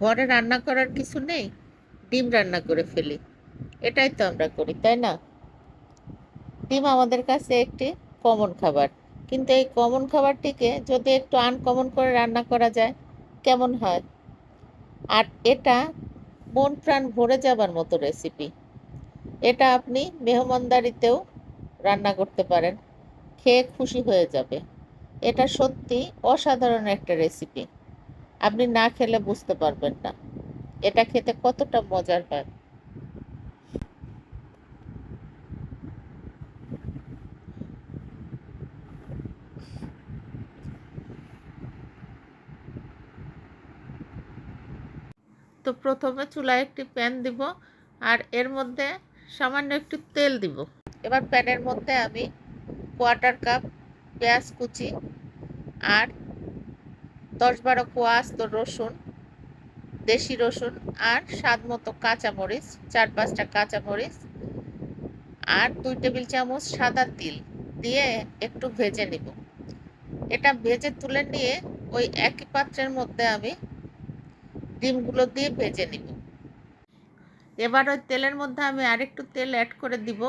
ঘরে রান্না করার কিছু নেই, ডিম রান্না করে ফেলি। এটাই তো আমরা করি, তাই না? ডিম আমাদের কাছে একটি কমন খাবার, কিন্তু এই কমন খাবারটিকে যদি একটু আনকমন করে রান্না করা যায়, কেমন হয়? আর এটা মন প্রাণ ভরে যাবার মতো রেসিপি। এটা আপনি মেহমানদারিতেও রান্না করতে পারেন, খেয়ে খুশি হয়ে যাবে। এটা সত্যি অসাধারণ একটা রেসিপি। আপনি না খেলে বুঝতে পারবেন না এটা খেতে কতটা মজার হয়। তো প্রথমে চুলায় একটি প্যান দিব, আর এর মধ্যে সামান্য একটু তেল দিব। এবার প্যানের মধ্যে আমি কোয়ার্টার কাপ পেঁয়াজ কুচি আর 10-12 কোয়া আস্ত রসুন, দেশি রসুন, আর স্বাদ মতো কাঁচামরিচ, 4-5টা কাঁচামরিচ, আর 2 টেবিল চামচ সাদা তিল দিয়ে একটু ভেজে নিব। এটা ভেজে তুলে নিয়ে ওই একই পাত্রের মধ্যে আমি ডিমগুলো দিয়ে ভেজে নিব। এবার ওই তেলের মধ্যে আমি আরেকটু তেল অ্যাড করে দিব,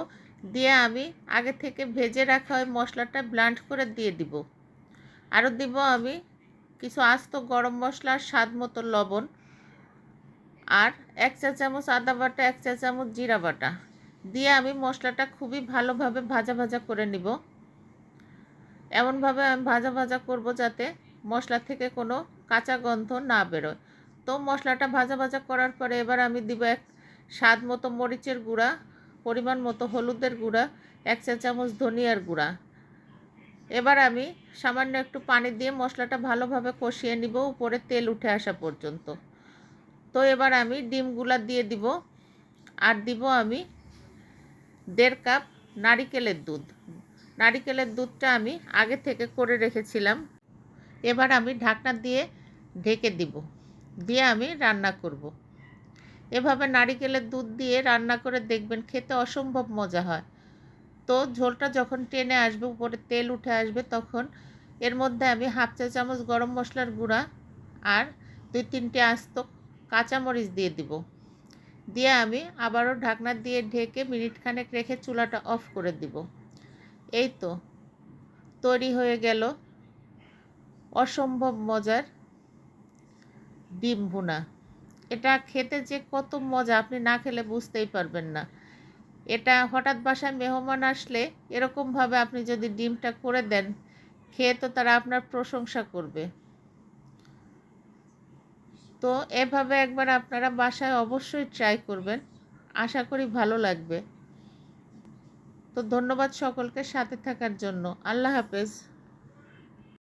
দিয়ে আমি আগে থেকে ভেজে রাখা ওই মশলাটা ব্লেন্ড করে দিয়ে দিব। আরও দিব আমি কিছু আস্ত গরম মশলার স্বাদ মতো লবণ, আর 1 চা চামচ আদা বাটা, 1 চা চামচ জিরা বাটা দিয়ে আমি মশলাটা খুবই ভালোভাবে ভাজা ভাজা করে নিব। এমনভাবে আমি ভাজা ভাজা করব যাতে মশলা থেকে কোনো কাঁচা গন্ধ না বেরোয়। তো মশলাটা ভাজা ভাজা করার পরে এবার আমি দিব স্বাদ মতো মরিচের গুঁড়া, পরিমাণ মতো হলুদের গুঁড়া, 1 চা চামচ ধনিয়ার গুঁড়া। এবার আমি সামান্য একটু পানি দিয়ে মশলাটা ভালোভাবে কষিয়ে নিব উপরে তেল উঠে আসা পর্যন্ত। তো এবার আমি ডিমগুলা দিয়ে দিব, আর দিব আমি 1.5 কাপ নারিকেলের দুধ। নারিকেলের দুধটা আমি আগে থেকে করে রেখেছিলাম। এবার আমি ঢাকনা দিয়ে ঢেকে দিব, দিয়ে আমি রান্না করব। এভাবে নারিকেলের দুধ দিয়ে রান্না করে দেখবেন, খেতে অসম্ভব মজা হয়। তো ঝোলটা যখন টেনে আসবে, উপরে তেল উঠে আসবে, তখন এর মধ্যে আমি 1/2 চা চামচ গরম মশলার গুঁড়া আর 2-3টে আস্ত কাঁচামরিচ দিয়ে দিব। দিয়ে আমি আবারও ঢাকনা দিয়ে ঢেকে মিনিট খানেক রেখে চুলাটা অফ করে দিব। এই তো তৈরি হয়ে গেল অসম্ভব মজার ডিম ভুনা। এটা খেতে যে কত মজা, আপনি না খেলে বুঝতেই পারবেন না। এটা হঠাৎ বাসায় মেহমান আসলে এরকমভাবে আপনি যদি ডিমটা করে দেন, খেয়ে তো তারা আপনার প্রশংসা করবে। তো এভাবে একবার আপনারা বাসায় অবশ্যই ট্রাই করবেন, আশা করি ভালো লাগবে। তো ধন্যবাদ সকলকে সাথে থাকার জন্য। আল্লাহ হাফেজ।